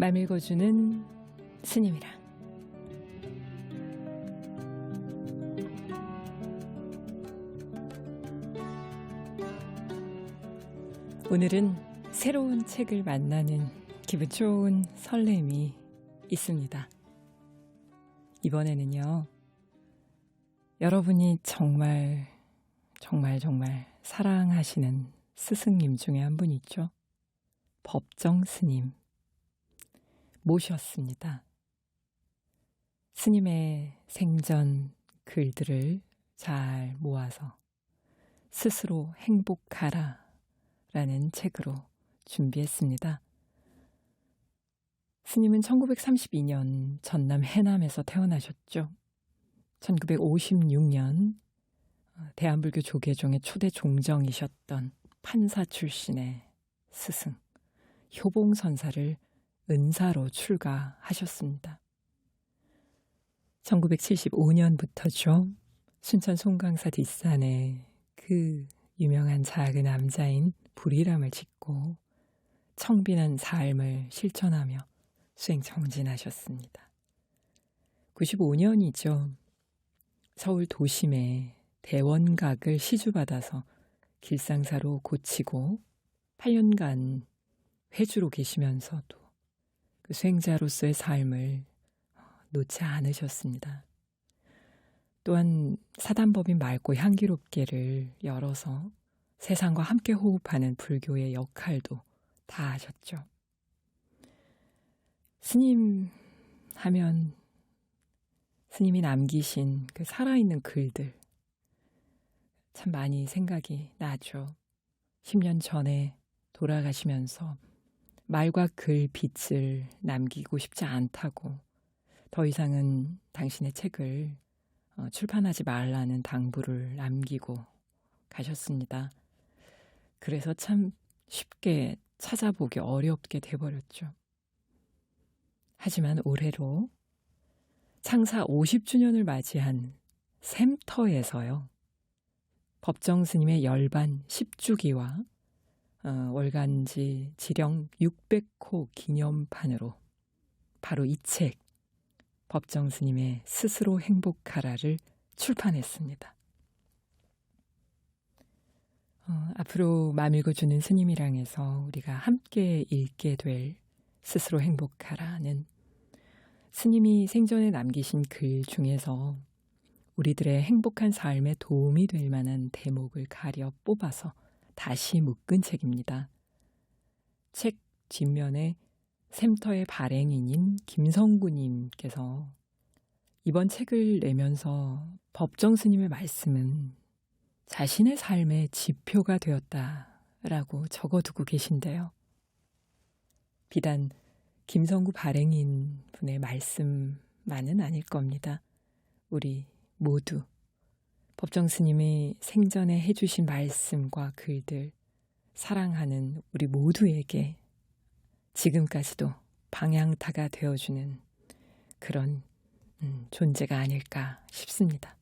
맘 읽어주는 스님이랑 오늘은 새로운 책을 만나는 기분 좋은 설렘이 있습니다. 이번에는요, 여러분이 정말 사랑하시는 스승님 중에 한 분 있죠? 법정 스님 모셨습니다. 스님의 생전 글들을 잘 모아서 스스로 행복하라 라는 책으로 준비했습니다. 스님은 1932년 전남 해남에서 태어나셨죠. 1956년 대한불교 조계종의 초대 종정이셨던 판사 출신의 스승 효봉선사를 은사로 출가하셨습니다. 1975년부터죠. 순천 송강사 뒷산에 그 유명한 작은 남자인 불이람을 짓고 청빈한 삶을 실천하며 수행 정진하셨습니다. 95년이죠. 서울 도심에 대원각을 시주받아서 길상사로 고치고 8년간 회주로 계시면서도 그 수행자로서의 삶을 놓지 않으셨습니다. 또한 사단법인 맑고 향기롭게를 열어서 세상과 함께 호흡하는 불교의 역할도 다 하셨죠. 스님 하면 스님이 남기신 그 살아있는 글들 참 많이 생각이 나죠. 10년 전에 돌아가시면서 말과 글 빛을 남기고 싶지 않다고 더 이상은 당신의 책을 출판하지 말라는 당부를 남기고 가셨습니다. 그래서 참 쉽게 찾아보기 어렵게 돼버렸죠. 하지만 올해로 창사 50주년을 맞이한 샘터에서요. 법정 스님의 열반 10주기와 월간지 지령 600호 기념판으로 바로 이 책 법정 스님의 스스로 행복하라를 출판했습니다. 앞으로 맘 읽어주는 스님이랑에서 우리가 함께 읽게 될 스스로 행복하라는 스님이 생전에 남기신 글 중에서 우리들의 행복한 삶에 도움이 될 만한 대목을 가려 뽑아서 다시 묶은 책입니다. 책 뒷면에 샘터의 발행인인 김성구님께서 이번 책을 내면서 법정 스님의 말씀은 자신의 삶의 지표가 되었다라고 적어두고 계신데요. 비단 김성구 발행인 분의 말씀만은 아닐 겁니다. 우리 모두 법정 스님이 생전에 해주신 말씀과 글들 사랑하는 우리 모두에게 지금까지도 방향타가 되어주는 그런 존재가 아닐까 싶습니다.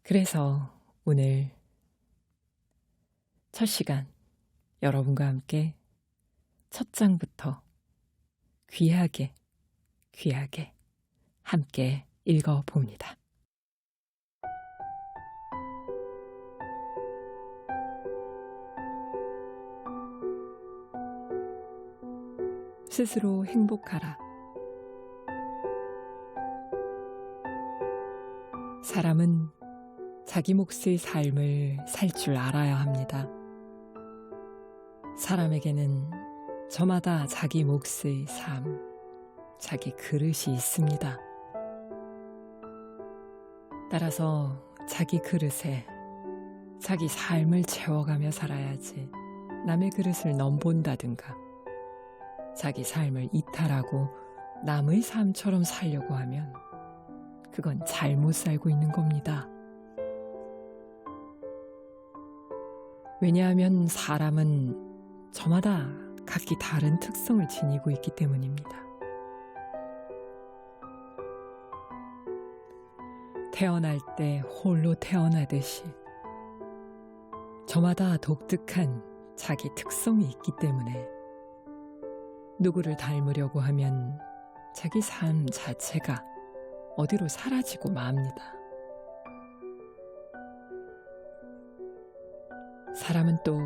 그래서 오늘 첫 시간 여러분과 함께 첫 장부터 귀하게 함께 읽어봅니다. 스스로 행복하라. 사람은 자기 몫의 삶을 살 줄 알아야 합니다. 사람에게는 저마다 자기 몫의 삶, 자기 그릇이 있습니다. 따라서 자기 그릇에 자기 삶을 채워가며 살아야지 남의 그릇을 넘본다든가 자기 삶을 이탈하고 남의 삶처럼 살려고 하면 그건 잘못 살고 있는 겁니다. 왜냐하면 사람은 저마다 각기 다른 특성을 지니고 있기 때문입니다. 태어날 때 홀로 태어나듯이 저마다 독특한 자기 특성이 있기 때문에 누구를 닮으려고 하면 자기 삶 자체가 어디로 사라지고 맙니다. 사람은 또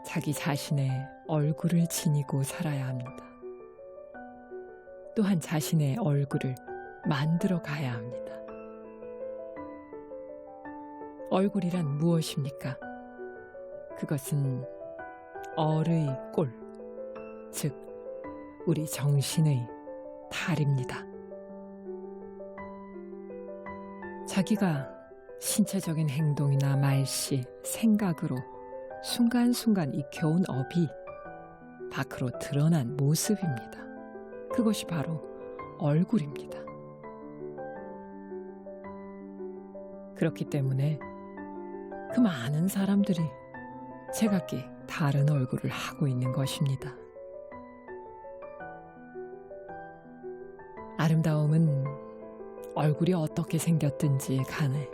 자기 자신의 얼굴을 지니고 살아야 합니다. 또한 자신의 얼굴을 만들어 가야 합니다. 얼굴이란 무엇입니까? 그것은 얼의 꼴, 즉 우리 정신의 탈입니다. 자기가 신체적인 행동이나 말씨, 생각으로 순간순간 익혀온 업이 밖으로 드러난 모습입니다. 그것이 바로 얼굴입니다. 그렇기 때문에 그 많은 사람들이 제각기 다른 얼굴을 하고 있는 것입니다. 아름다움은 얼굴이 어떻게 생겼든지 간에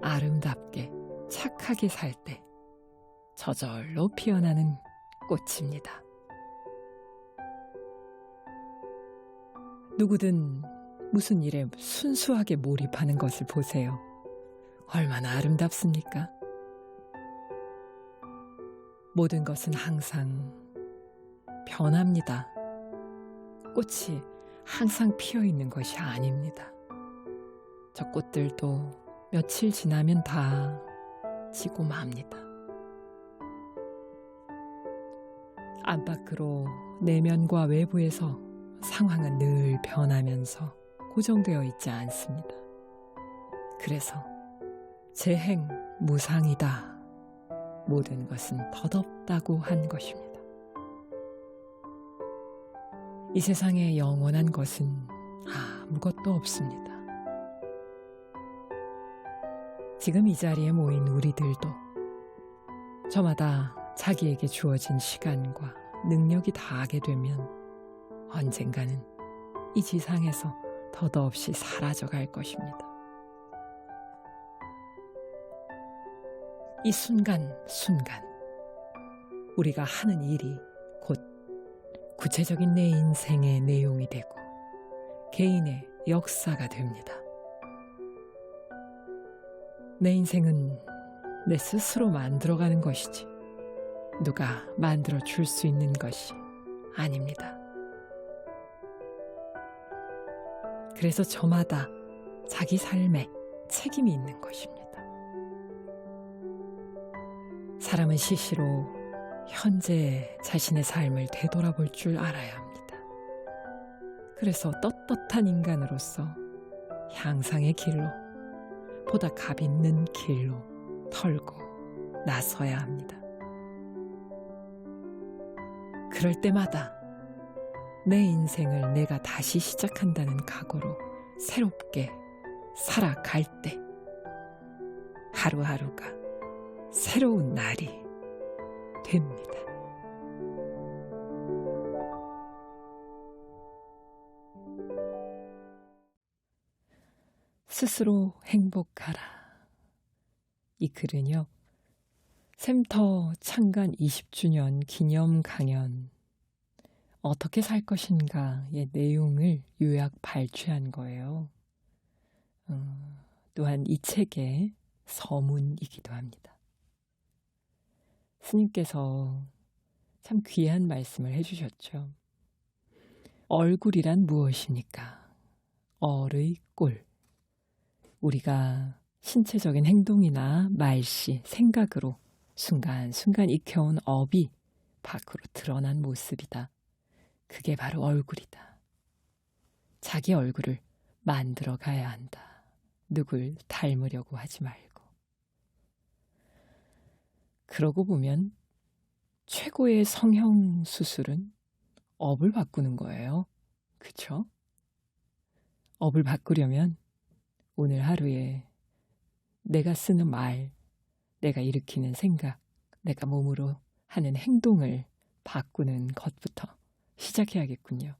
아름답게 착하게 살 때 저절로 피어나는 꽃입니다. 누구든 무슨 일에 순수하게 몰입하는 것을 보세요. 얼마나 아름답습니까? 모든 것은 항상 변합니다. 꽃이 항상 피어 있는 것이 아닙니다. 저 꽃들도 며칠 지나면 다 지고 맙니다. 안팎으로 내면과 외부에서 상황은 늘 변하면서 고정되어 있지 않습니다. 그래서 재행무상이다. 모든 것은 덧없다고 한 것입니다. 이 세상에 영원한 것은 아무것도 없습니다. 지금 이 자리에 모인 우리들도 저마다 자기에게 주어진 시간과 능력이 다하게 되면 언젠가는 이 지상에서 덧없이 사라져갈 것입니다. 이 순간순간 우리가 하는 일이 곧 구체적인 내 인생의 내용이 되고 개인의 역사가 됩니다. 내 인생은 내 스스로 만들어가는 것이지 누가 만들어 줄 수 있는 것이 아닙니다. 그래서 저마다 자기 삶에 책임이 있는 것입니다. 사람은 시시로 현재 자신의 삶을 되돌아볼 줄 알아야 합니다. 그래서 떳떳한 인간으로서 향상의 길로, 보다 값 있는 길로 털고 나서야 합니다. 그럴 때마다 내 인생을 내가 다시 시작한다는 각오로 새롭게 살아갈 때 하루하루가 새로운 날이 됩니다. 스스로 행복하라. 이 글은요, 샘터 창간 20주년 기념 강연 어떻게 살 것인가의 내용을 요약 발췌한 거예요. 또한 이 책의 서문이기도 합니다. 스님께서 참 귀한 말씀을 해주셨죠. 얼굴이란 무엇입니까? 얼의 꼴. 우리가 신체적인 행동이나 말씨, 생각으로 순간순간 익혀온 업이 밖으로 드러난 모습이다. 그게 바로 얼굴이다. 자기 얼굴을 만들어 가야 한다. 누굴 닮으려고 하지 말고. 그러고 보면 최고의 성형 수술은 업을 바꾸는 거예요. 그쵸? 업을 바꾸려면 오늘 하루에 내가 쓰는 말, 내가 일으키는 생각, 내가 몸으로 하는 행동을 바꾸는 것부터 시작해야겠군요.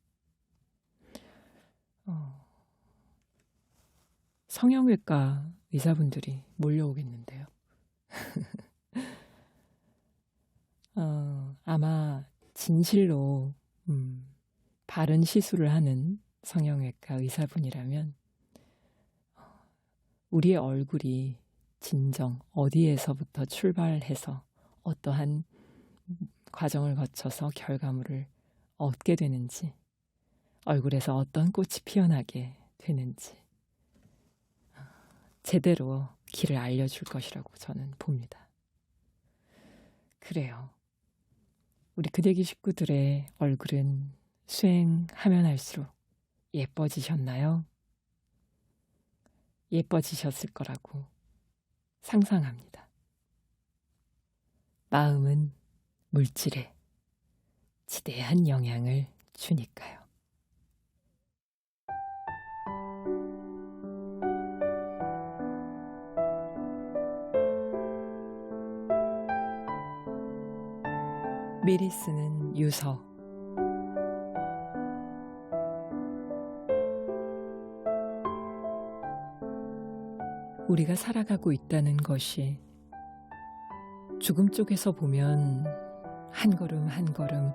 성형외과 의사분들이 몰려오겠는데요. 아마 진실로 바른 시술을 하는 성형외과 의사분이라면 우리의 얼굴이 진정 어디에서부터 출발해서 어떠한 과정을 거쳐서 결과물을 얻게 되는지, 얼굴에서 어떤 꽃이 피어나게 되는지 제대로 길을 알려줄 것이라고 저는 봅니다. 그래요. 우리 그대기 식구들의 얼굴은 수행하면 할수록 예뻐지셨나요? 예뻐지셨을 거라고 상상합니다. 마음은 물질에 지대한 영향을 주니까요. 미리 쓰는 유서. 우리가 살아가고 있다는 것이 죽음 쪽에서 보면 한 걸음 한 걸음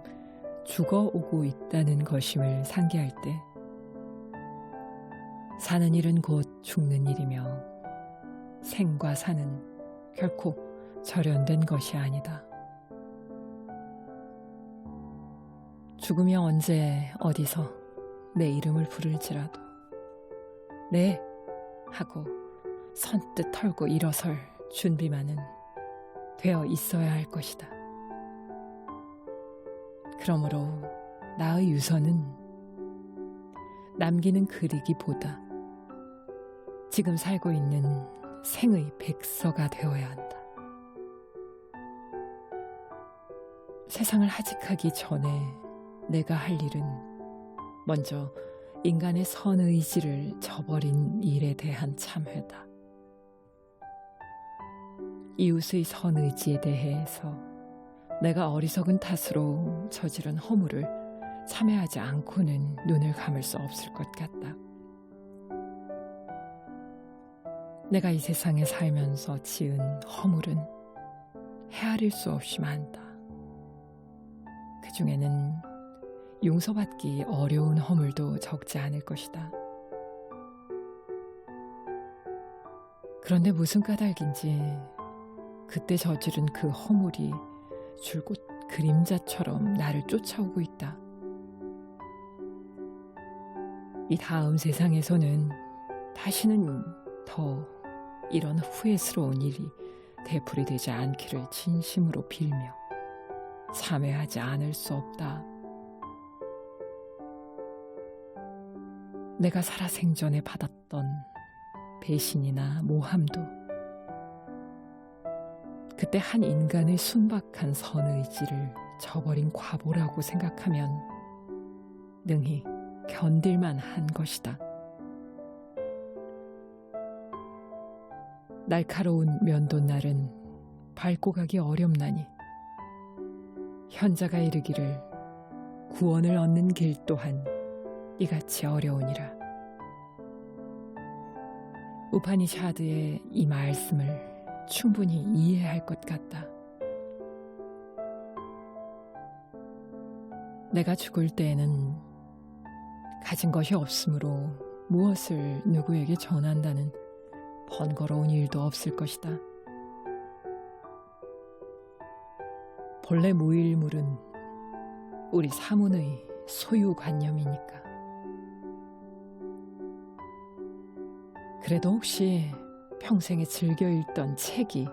죽어오고 있다는 것임을 상기할 때, 사는 일은 곧 죽는 일이며 생과 사는 결코 절연된 것이 아니다. 죽으며 언제 어디서 내 이름을 부를지라도 네 하고 선뜻 털고 일어설 준비만은 되어 있어야 할 것이다. 그러므로 나의 유서는 남기는 글이기보다 지금 살고 있는 생의 백서가 되어야 한다. 세상을 하직하기 전에 내가 할 일은 먼저 인간의 선의지를 저버린 일에 대한 참회다. 이웃의 선의지에 대해서 내가 어리석은 탓으로 저지른 허물을 참회하지 않고는 눈을 감을 수 없을 것 같다. 내가 이 세상에 살면서 지은 허물은 헤아릴 수 없이 많다. 그 중에는 용서받기 어려운 허물도 적지 않을 것이다. 그런데 무슨 까닭인지 그때 저지른 그 허물이 줄곧 그림자처럼 나를 쫓아오고 있다. 이 다음 세상에서는 다시는 더 이런 후회스러운 일이 되풀이되지 않기를 진심으로 빌며 참회하지 않을 수 없다. 내가 살아생전에 받았던 배신이나 모함도 그때 한 인간의 순박한 선의지를 저버린 과보라고 생각하면 능히 견딜만 한 것이다. 날카로운 면도날은 밟고 가기 어렵나니 현자가 이르기를 구원을 얻는 길 또한 이같이 어려우니라. 우파니샤드의 이 말씀을 충분히 이해할 것 같다. 내가 죽을 때에는 가진 것이 없으므로 무엇을 누구에게 전한다는 번거로운 일도 없을 것이다. 본래 무일물은 우리 사문의 소유관념이니까. 그래도 혹시 평생에 즐겨 읽던 책이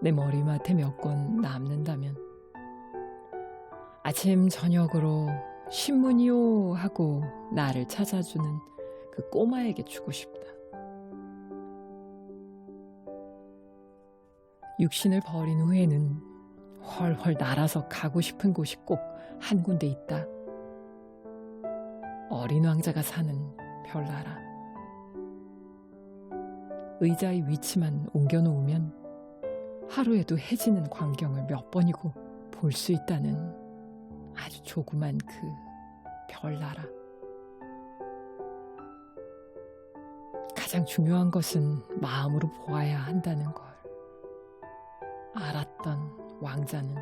내 머리맡에 몇 권 남는다면 아침 저녁으로 신문이요 하고 나를 찾아주는 그 꼬마에게 주고 싶다. 육신을 버린 후에는 훨훨 날아서 가고 싶은 곳이 꼭 한 군데 있다. 어린 왕자가 사는 별나라. 의자의 위치만 옮겨놓으면 하루에도 해지는 광경을 몇 번이고 볼 수 있다는 아주 조그만 그 별나라. 가장 중요한 것은 마음으로 보아야 한다는 걸 알았던 왕자는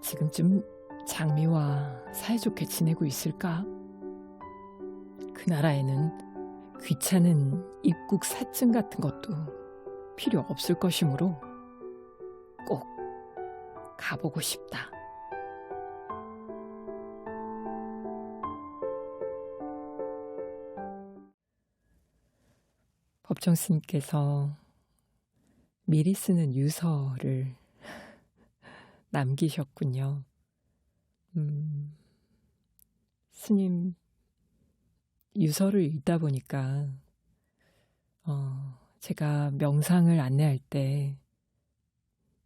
지금쯤 장미와 사이좋게 지내고 있을까? 그 나라에는 귀찮은 입국 사증 같은 것도 필요 없을 것이므로 꼭 가보고 싶다. 법정 스님께서 미리 쓰는 유서를 남기셨군요. 스님 유서를 읽다 보니까 제가 명상을 안내할 때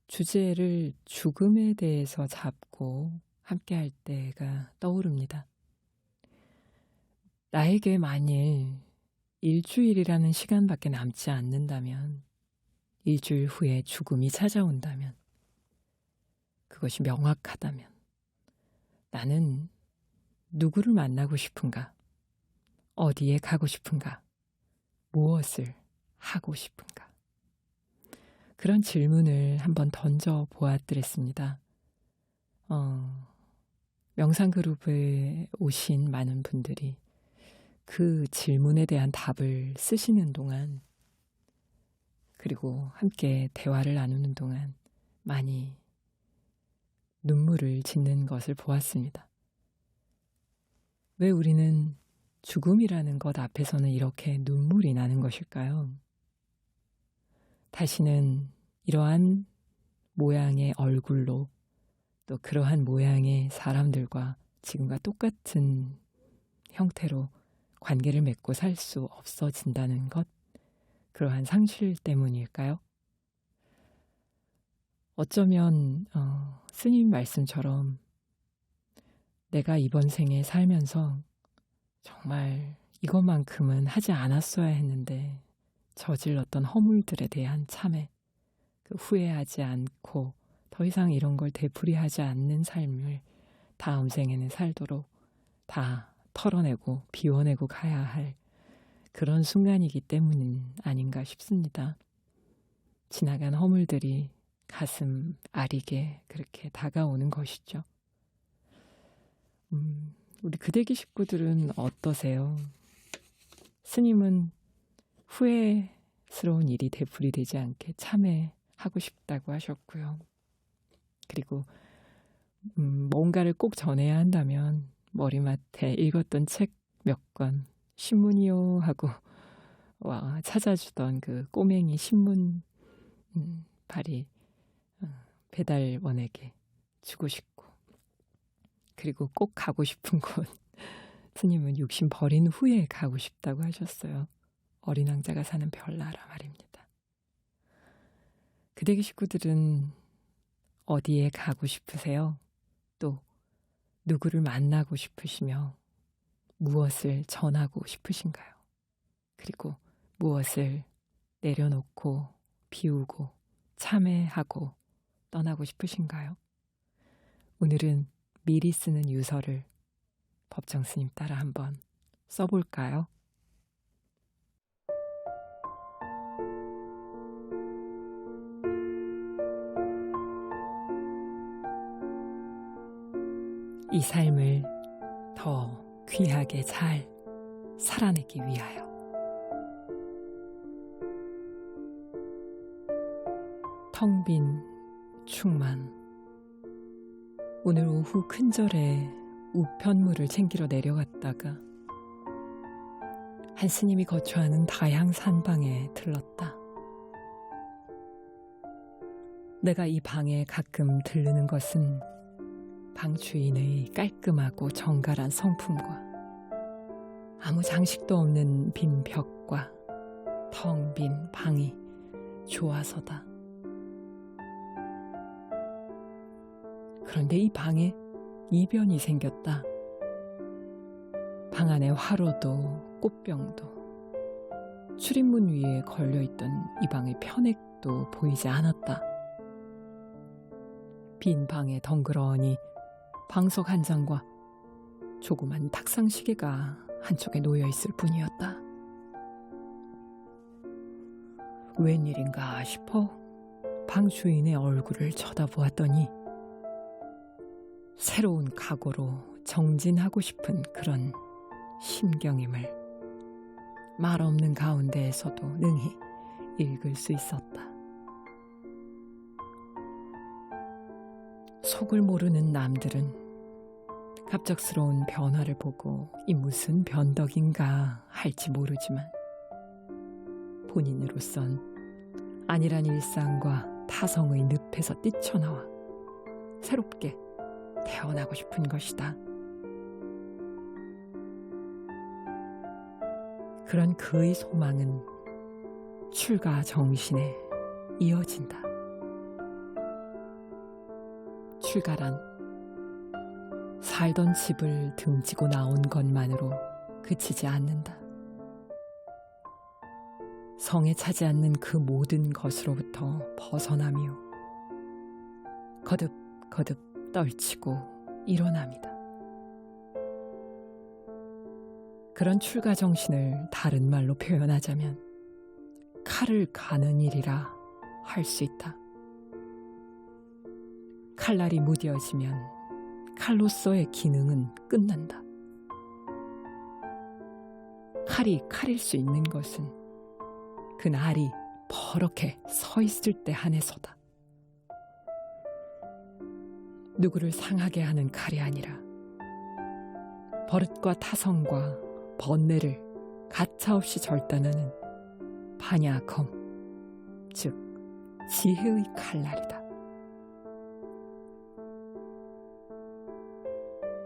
주제를 죽음에 대해서 잡고 함께 할 때가 떠오릅니다. 나에게 만일 일주일이라는 시간밖에 남지 않는다면, 일주일 후에 죽음이 찾아온다면, 그것이 명확하다면 나는 누구를 만나고 싶은가? 어디에 가고 싶은가? 무엇을 하고 싶은가? 그런 질문을 한번 던져 보았더랬습니다. 명상그룹에 오신 많은 분들이 그 질문에 대한 답을 쓰시는 동안, 그리고 함께 대화를 나누는 동안 많이 눈물을 짓는 것을 보았습니다. 왜 우리는 죽음이라는 것 앞에서는 이렇게 눈물이 나는 것일까요? 다시는 이러한 모양의 얼굴로, 또 그러한 모양의 사람들과 지금과 똑같은 형태로 관계를 맺고 살 수 없어진다는 것, 그러한 상실 때문일까요? 어쩌면 스님 말씀처럼 내가 이번 생에 살면서 정말 이것만큼은 하지 않았어야 했는데 저질렀던 허물들에 대한 참회, 그 후회하지 않고 더 이상 이런 걸 되풀이하지 않는 삶을 다음 생에는 살도록 다 털어내고 비워내고 가야 할 그런 순간이기 때문 아닌가 싶습니다. 지나간 허물들이 가슴 아리게 그렇게 다가오는 것이죠. 우리 그대기 식구들은 어떠세요? 스님은 후회스러운 일이 되풀이되지 않게 참회하고 싶다고 하셨고요. 그리고 뭔가를 꼭 전해야 한다면 머리맡에 읽었던 책 몇 권, 신문이요 하고 찾아주던 그 꼬맹이 신문 발이 배달원에게 주고 싶고, 그리고 꼭 가고 싶은 곳, 스님은 육신 버린 후에 가고 싶다고 하셨어요. 어린 왕자가 사는 별나라 말입니다. 그대기 식구들은 어디에 가고 싶으세요? 또 누구를 만나고 싶으시며 무엇을 전하고 싶으신가요? 그리고 무엇을 내려놓고 비우고 참회하고 떠나고 싶으신가요? 오늘은 미리 쓰는 유서를 법정 스님 따라 한번 써볼까요? 이 삶을 더 귀하게 잘 살아내기 위하여 텅 빈 충만. 오늘 오후 큰절에 우편물을 챙기러 내려갔다가 한 스님이 거처하는 다향산방에 들렀다. 내가 이 방에 가끔 들르는 것은 방 주인의 깔끔하고 정갈한 성품과 아무 장식도 없는 빈 벽과 텅 빈 방이 좋아서다. 그런데 이 방에 이변이 생겼다. 방 안에 화로도 꽃병도 출입문 위에 걸려있던 이 방의 편액도 보이지 않았다. 빈 방에 덩그러니 방석 한 장과 조그만 탁상시계가 한쪽에 놓여있을 뿐이었다. 웬일인가 싶어 방 주인의 얼굴을 쳐다보았더니 새로운 각오로 정진하고 싶은 그런 심경임을 말 없는 가운데에서도 능히 읽을 수 있었다. 속을 모르는 남들은 갑작스러운 변화를 보고 이 무슨 변덕인가 할지 모르지만 본인으로선 안일한 일상과 타성의 늪에서 뛰쳐나와 새롭게 태어나고 싶은 것이다. 그런 그의 소망은 출가 정신에 이어진다. 출가란 살던 집을 등지고 나온 것만으로 그치지 않는다. 성에 차지 않는 그 모든 것으로부터 벗어남이요. 거듭 떨치고 일어남이다. 그런 출가 정신을 다른 말로 표현하자면 칼을 가는 일이라 할 수 있다. 칼날이 무뎌지면 칼로서의 기능은 끝난다. 칼이 칼일 수 있는 것은 그 날이 버럭해 서 있을 때 한해서다. 누구를 상하게 하는 칼이 아니라 버릇과 타성과 번뇌를 가차없이 절단하는 반야검, 즉 지혜의 칼날이다.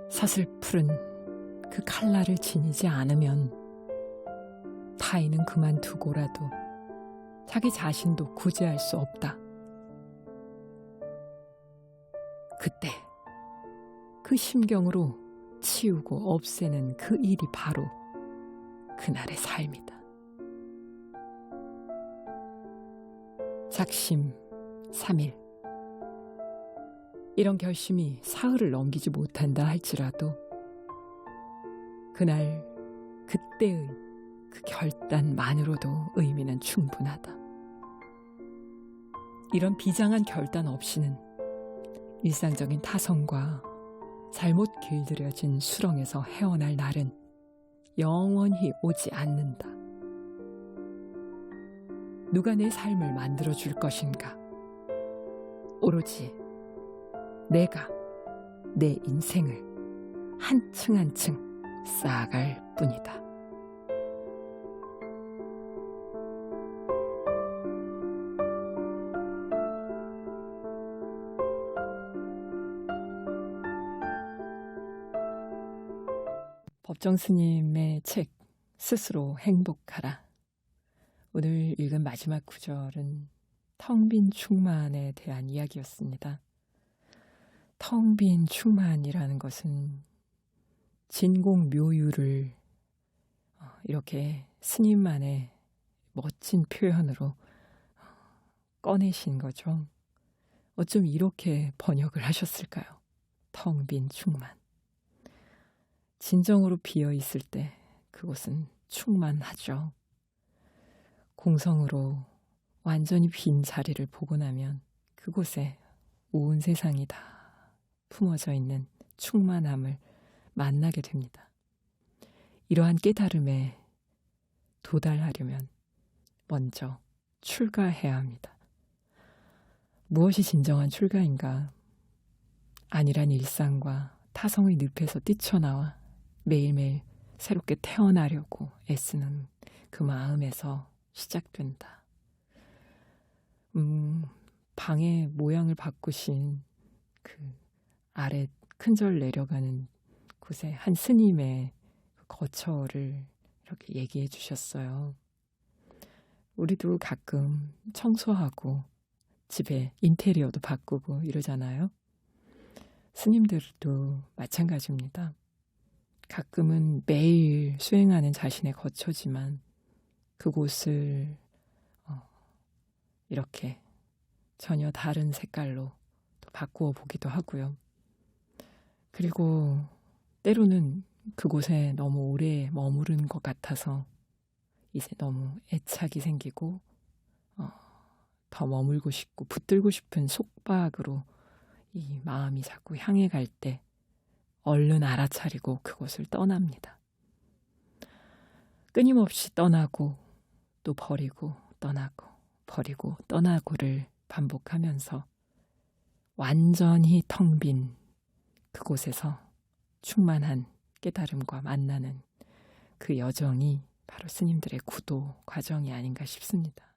서슬풀은 그 칼날을 지니지 않으면 타인은 그만두고라도 자기 자신도 구제할 수 없다. 그때 그 심경으로 치우고 없애는 그 일이 바로 그날의 삶이다. 작심 3일. 이런 결심이 사흘을 넘기지 못한다 할지라도 그날 그때의 그 결단만으로도 의미는 충분하다. 이런 비장한 결단 없이는 일상적인 타성과 잘못 길들여진 수렁에서 헤어날 날은 영원히 오지 않는다. 누가 내 삶을 만들어줄 것인가? 오로지 내가 내 인생을 한층 한층 쌓아갈 뿐이다. 법정 스님의 책 스스로 행복하라. 오늘 읽은 마지막 구절은 텅 빈 충만에 대한 이야기였습니다. 텅 빈 충만이라는 것은 진공묘유를 이렇게 스님만의 멋진 표현으로 꺼내신 거죠. 어쩜 이렇게 번역을 하셨을까요? 텅 빈 충만. 진정으로 비어 있을 때 그곳은 충만하죠. 공성으로 완전히 빈 자리를 보고 나면 그곳에 온 세상이 다 품어져 있는 충만함을 만나게 됩니다. 이러한 깨달음에 도달하려면 먼저 출가해야 합니다. 무엇이 진정한 출가인가? 안일한 일상과 타성의 늪에서 뛰쳐나와 매일매일 새롭게 태어나려고 애쓰는 그 마음에서 시작된다. 방의 모양을 바꾸신 그 아래 큰절 내려가는 곳에 한 스님의 거처를 이렇게 얘기해 주셨어요. 우리도 가끔 청소하고 집에 인테리어도 바꾸고 이러잖아요. 스님들도 마찬가지입니다. 가끔은 매일 수행하는 자신의 거처지만 그곳을 이렇게 전혀 다른 색깔로 또 바꾸어 보기도 하고요. 그리고 때로는 그곳에 너무 오래 머무른 것 같아서 이제 너무 애착이 생기고 더 머물고 싶고 붙들고 싶은 속박으로 이 마음이 자꾸 향해 갈 때 얼른 알아차리고 그곳을 떠납니다. 끊임없이 떠나고 또 버리고 떠나고 버리고 떠나고를 반복하면서 완전히 텅 빈 그곳에서 충만한 깨달음과 만나는 그 여정이 바로 스님들의 구도 과정이 아닌가 싶습니다.